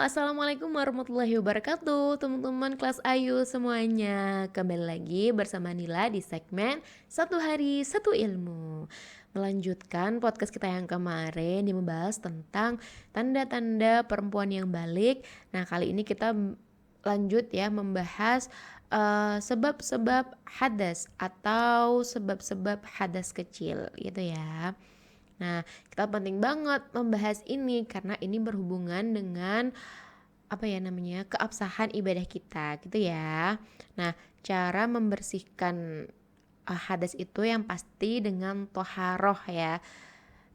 Assalamualaikum warahmatullahi wabarakatuh teman-teman kelas Ayu semuanya. Kembali lagi bersama Nila di segmen Satu Hari Satu Ilmu. Melanjutkan podcast kita yang kemarin yang membahas tentang tanda-tanda perempuan yang balik. Nah, kali ini kita lanjut ya membahas sebab-sebab hadas atau sebab-sebab hadas kecil gitu ya. Nah, kita penting banget membahas ini karena ini berhubungan dengan keabsahan ibadah kita gitu ya. Nah, cara membersihkan hadas itu yang pasti dengan toharoh ya.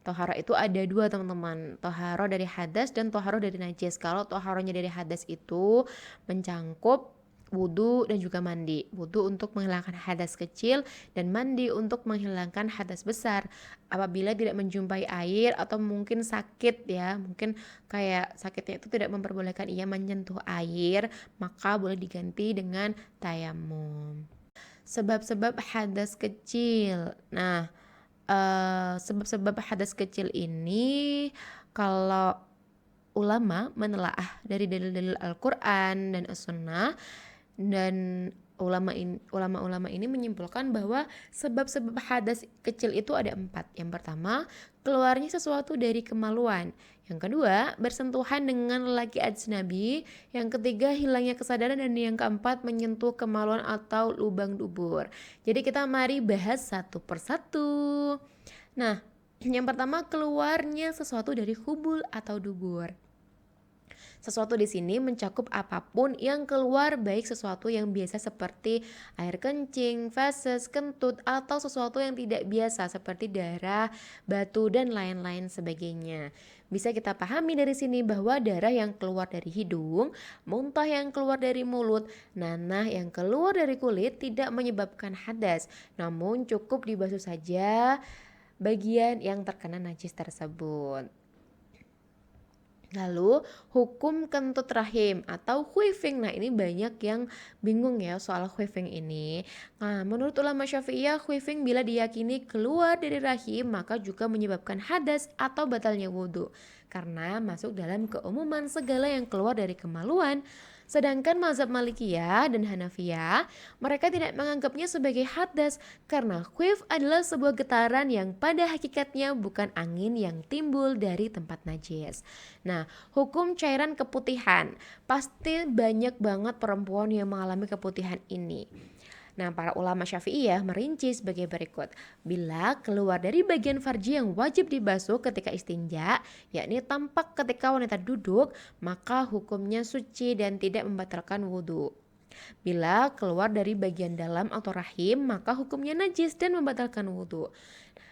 Toharoh itu ada dua teman-teman, toharoh dari hadas dan toharoh dari najis. Kalau toharohnya dari hadas itu mencangkup wudhu dan juga mandi. Wudhu untuk menghilangkan hadas kecil dan mandi untuk menghilangkan hadas besar. Apabila tidak menjumpai air atau mungkin sakit ya, mungkin kayak sakitnya itu tidak memperbolehkan ia menyentuh air, maka boleh diganti dengan tayamum. Sebab-sebab hadas kecil. Nah, sebab-sebab hadas kecil ini kalau ulama menelaah dari dalil-dalil Al-Quran dan As-Sunnah, dan ulama-ulama ini menyimpulkan bahwa sebab-sebab hadas kecil itu ada 4. Yang pertama, keluarnya sesuatu dari kemaluan. Yang kedua, bersentuhan dengan lelaki ajnabi. Yang ketiga, hilangnya kesadaran. Dan yang keempat, menyentuh kemaluan atau lubang dubur. Jadi kita mari bahas satu persatu. Nah, yang pertama, keluarnya sesuatu dari hubul atau dubur. Sesuatu di sini mencakup apapun yang keluar, baik sesuatu yang biasa seperti air kencing, feses, kentut, atau sesuatu yang tidak biasa seperti darah, batu, dan lain-lain sebagainya. Bisa kita pahami dari sini bahwa darah yang keluar dari hidung, muntah yang keluar dari mulut, nanah yang keluar dari kulit tidak menyebabkan hadas, namun cukup dibasuh saja bagian yang terkena najis tersebut. Lalu hukum kentut rahim atau huifing. Nah, ini banyak yang bingung ya soal huifing ini. Nah, menurut ulama Syafi'iyah, huifing bila diyakini keluar dari rahim maka juga menyebabkan hadas atau batalnya wudhu, karena masuk dalam keumuman segala yang keluar dari kemaluan. Sedangkan mazhab Malikiyah dan Hanafiyah, mereka tidak menganggapnya sebagai hadas karena huif adalah sebuah getaran yang pada hakikatnya bukan angin yang timbul dari tempat najis. Nah, hukum cairan keputihan. Pasti banyak banget perempuan yang mengalami keputihan ini. Nah, para ulama Syafi'iyah merinci sebagai berikut. Bila keluar dari bagian farji yang wajib dibasuh ketika istinja, yakni tampak ketika wanita duduk, maka hukumnya suci dan tidak membatalkan wudhu. Bila keluar dari bagian dalam atau rahim, maka hukumnya najis dan membatalkan wudhu.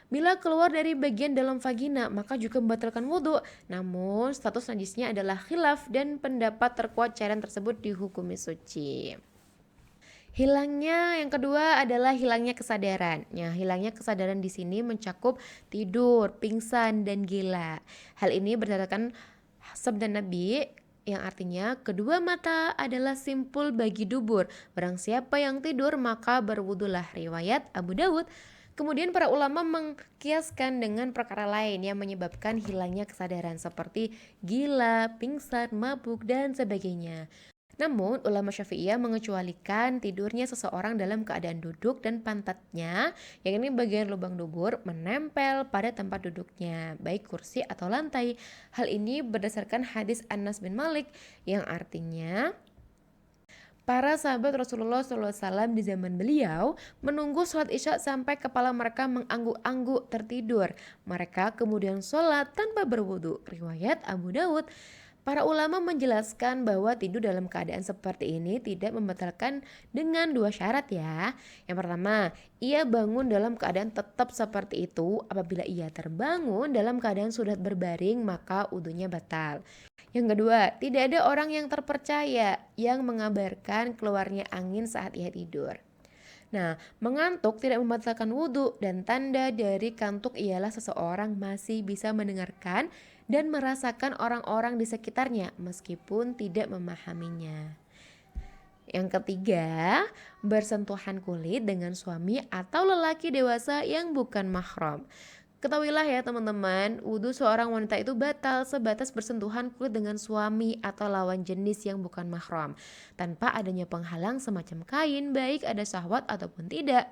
Bila keluar dari bagian dalam vagina, maka juga membatalkan wudhu. Namun status najisnya adalah khilaf dan pendapat terkuat cairan tersebut dihukumi suci. Hilangnya yang kedua adalah hilangnya kesadaran. Ya, hilangnya kesadaran di sini mencakup tidur, pingsan, dan gila. Hal ini berdasarkan sabda Nabi yang artinya kedua mata adalah simpul bagi dubur. Barang siapa yang tidur maka berwudulah, riwayat Abu Dawud. Kemudian para ulama mengkiaskan dengan perkara lain yang menyebabkan hilangnya kesadaran seperti gila, pingsan, mabuk, dan sebagainya. Namun, ulama Syafi'iyah mengecualikan tidurnya seseorang dalam keadaan duduk dan pantatnya, yang ini bagian lubang dubur, menempel pada tempat duduknya, baik kursi atau lantai. Hal ini berdasarkan hadis Anas bin Malik yang artinya para sahabat Rasulullah SAW di zaman beliau menunggu sholat isya sampai kepala mereka mengangguk-angguk tertidur. Mereka kemudian sholat tanpa berwudu. Riwayat Abu Dawud. Para ulama menjelaskan bahwa tidur dalam keadaan seperti ini tidak membatalkan dengan 2 syarat ya. Yang pertama, ia bangun dalam keadaan tetap seperti itu. Apabila ia terbangun dalam keadaan sudah berbaring maka wudunya batal. Yang kedua, tidak ada orang yang terpercaya yang mengabarkan keluarnya angin saat ia tidur. Nah, mengantuk tidak membatalkan wudhu, dan tanda dari kantuk ialah seseorang masih bisa mendengarkan dan merasakan orang-orang di sekitarnya meskipun tidak memahaminya. Yang ketiga, bersentuhan kulit dengan suami atau lelaki dewasa yang bukan mahram. Ketahuilah ya teman-teman, wudhu seorang wanita itu batal sebatas bersentuhan kulit dengan suami atau lawan jenis yang bukan mahram, tanpa adanya penghalang semacam kain, baik ada syahwat ataupun tidak.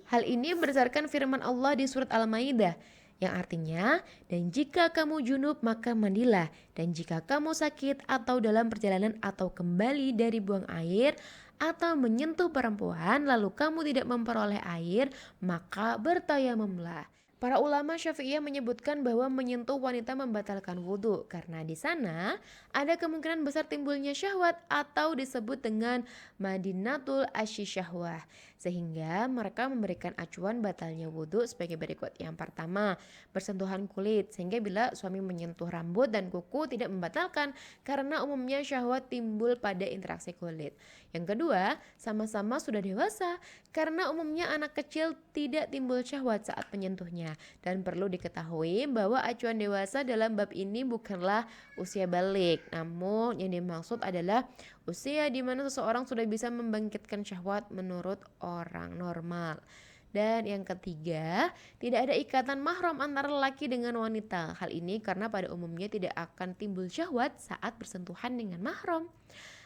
Hal ini berdasarkan firman Allah di surat Al-Maidah yang artinya, dan jika kamu junub maka mandilah, dan jika kamu sakit atau dalam perjalanan atau kembali dari buang air atau menyentuh perempuan lalu kamu tidak memperoleh air, maka bertayamumlah. Para ulama Syafi'iyah menyebutkan bahwa menyentuh wanita membatalkan wudhu karena di sana ada kemungkinan besar timbulnya syahwat atau disebut dengan madinatul asyisyahwah. Sehingga mereka memberikan acuan batalnya wudhu sebagai berikut. Yang pertama, bersentuhan kulit. Sehingga bila suami menyentuh rambut dan kuku tidak membatalkan karena umumnya syahwat timbul pada interaksi kulit. Yang kedua, sama-sama sudah dewasa karena umumnya anak kecil tidak timbul syahwat saat menyentuhnya. Dan perlu diketahui bahwa acuan dewasa dalam bab ini bukanlah usia balik, namun yang dimaksud adalah usia di mana seseorang sudah bisa membangkitkan syahwat menurut orang normal. Dan yang ketiga, tidak ada ikatan mahram antara laki dengan wanita. Hal ini karena pada umumnya tidak akan timbul syahwat saat bersentuhan dengan mahram.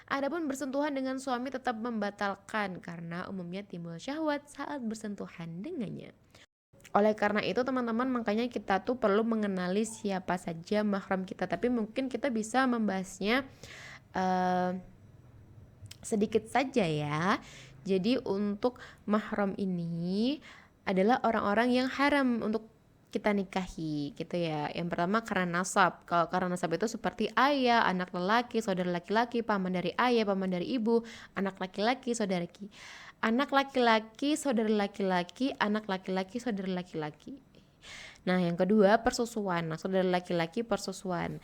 Adapun bersentuhan dengan suami tetap membatalkan karena umumnya timbul syahwat saat bersentuhan dengannya. Oleh karena itu teman-teman, makanya kita tuh perlu mengenali siapa saja mahram kita. Tapi mungkin kita bisa membahasnya sedikit saja ya. Jadi untuk mahram ini adalah orang-orang yang haram untuk kita nikahi gitu ya. Yang pertama karena nasab. Kalau karena nasab itu seperti ayah, anak lelaki, saudara laki-laki, paman dari ayah, paman dari ibu, anak laki-laki, saudara anak laki-laki, saudara laki-laki, anak laki-laki, saudara laki-laki. Nah, yang kedua persusuan. Nah, saudara laki-laki persusuan.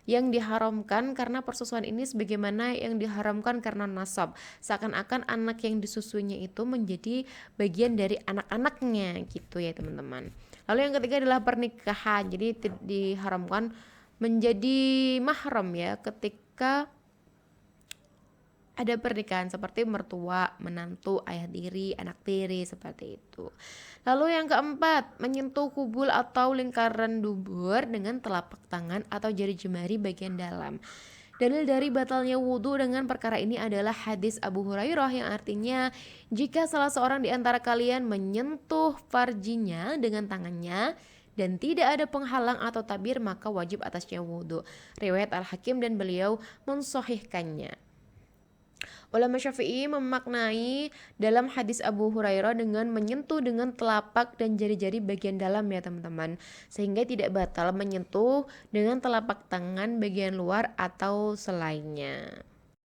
Yang diharamkan karena persusuan ini sebagaimana yang diharamkan karena nasab. Seakan-akan anak yang disusuinya itu menjadi bagian dari anak-anaknya gitu ya teman-teman. Lalu yang ketiga adalah pernikahan. Jadi diharamkan menjadi mahram ya ketika ada pernikahan seperti mertua, menantu, ayah tiri, anak tiri seperti itu. Lalu yang keempat, menyentuh kubul atau lingkaran dubur dengan telapak tangan atau jari jemari bagian dalam. Dalil dari batalnya wudhu dengan perkara ini adalah hadis Abu Hurairah yang artinya jika salah seorang di antara kalian menyentuh farjinya dengan tangannya dan tidak ada penghalang atau tabir maka wajib atasnya wudhu. Riwayat Al-Hakim dan beliau mensahihkannya. Ulama Syafi'i memaknai dalam hadis Abu Hurairah dengan menyentuh dengan telapak dan jari-jari bagian dalam ya teman-teman, sehingga tidak batal menyentuh dengan telapak tangan bagian luar atau selainnya.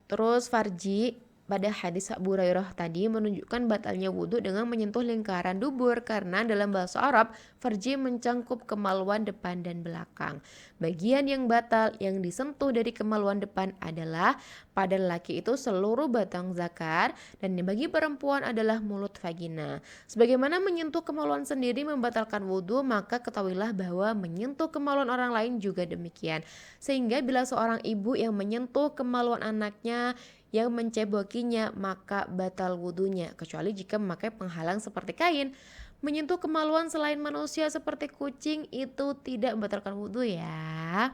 Terus farji pada hadis Abu Hurairah tadi menunjukkan batalnya wudhu dengan menyentuh lingkaran dubur karena dalam bahasa Arab farji mencangkup kemaluan depan dan belakang. Bagian yang batal yang disentuh dari kemaluan depan adalah pada laki itu seluruh batang zakar dan bagi perempuan adalah mulut vagina. Sebagaimana menyentuh kemaluan sendiri membatalkan wudhu, maka ketahuilah bahwa menyentuh kemaluan orang lain juga demikian. Sehingga bila seorang ibu yang menyentuh kemaluan anaknya yang mencebokinya maka batal wudhunya kecuali jika memakai penghalang seperti kain. Menyentuh kemaluan selain manusia seperti kucing itu tidak membatalkan wudhu ya.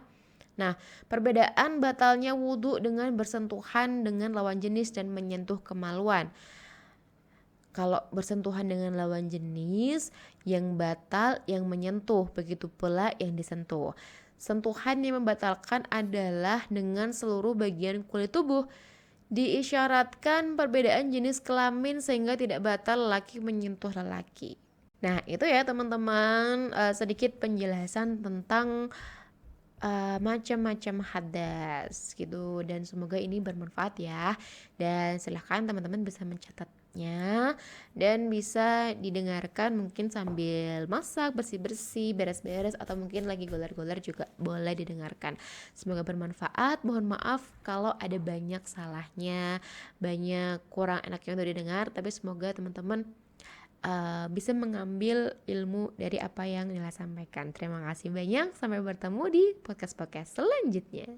Nah, perbedaan batalnya wudhu dengan bersentuhan dengan lawan jenis dan menyentuh kemaluan. Kalau bersentuhan dengan lawan jenis yang batal yang menyentuh, begitu pula yang disentuh. Sentuhan yang membatalkan adalah dengan seluruh bagian kulit tubuh. Diisyaratkan perbedaan jenis kelamin sehingga tidak batal lelaki menyentuh lelaki. Nah itu ya teman-teman, sedikit penjelasan tentang macam-macam hadas gitu, dan semoga ini bermanfaat ya, dan silahkan teman-teman bisa mencatatnya dan bisa didengarkan mungkin sambil masak, bersih-bersih, beres-beres, atau mungkin lagi golar-golar juga boleh didengarkan. Semoga bermanfaat. Mohon maaf kalau ada banyak salahnya, banyak kurang enaknya untuk didengar, tapi semoga teman-teman bisa mengambil ilmu dari apa yang Nila sampaikan. Terima kasih banyak. Sampai bertemu di podcast-podcast selanjutnya.